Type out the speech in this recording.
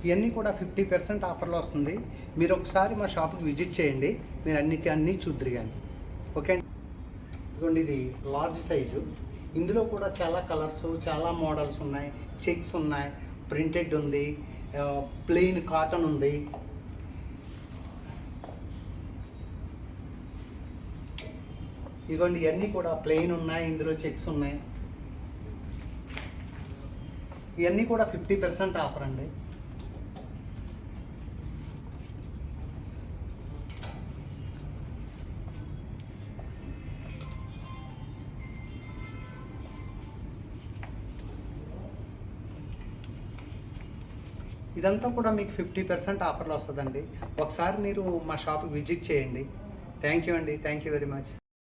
ఇవన్నీ కూడా 50% ఆఫర్లో వస్తుంది. మీరు ఒకసారి మా షాప్కి విజిట్ చేయండి, మీరు అన్నీ చూద్దరు కానీ. ఓకే అండి. ఇదిగోండి, ఇది లార్జ్ సైజు. ఇందులో కూడా చాలా కలర్స్, చాలా మోడల్స్ ఉన్నాయి. చెక్స్ ఉన్నాయి, ప్రింటెడ్ ఉంది, ప్లెయిన్ కాటన్ ఉంది. ఇదిగోండి, ఇవన్నీ కూడా ప్లెయిన్ ఉన్నాయి, ఇందులో చెక్స్ ఉన్నాయి. ఇవన్నీ కూడా 50% ఆఫర్ అండి. ఇదంతా కూడా మీకు 50% ఆఫర్లో వస్తుందండి. ఒకసారి మీరు మా షాప్కి విజిట్ చేయండి. థ్యాంక్ యూ అండి. Thank you very much.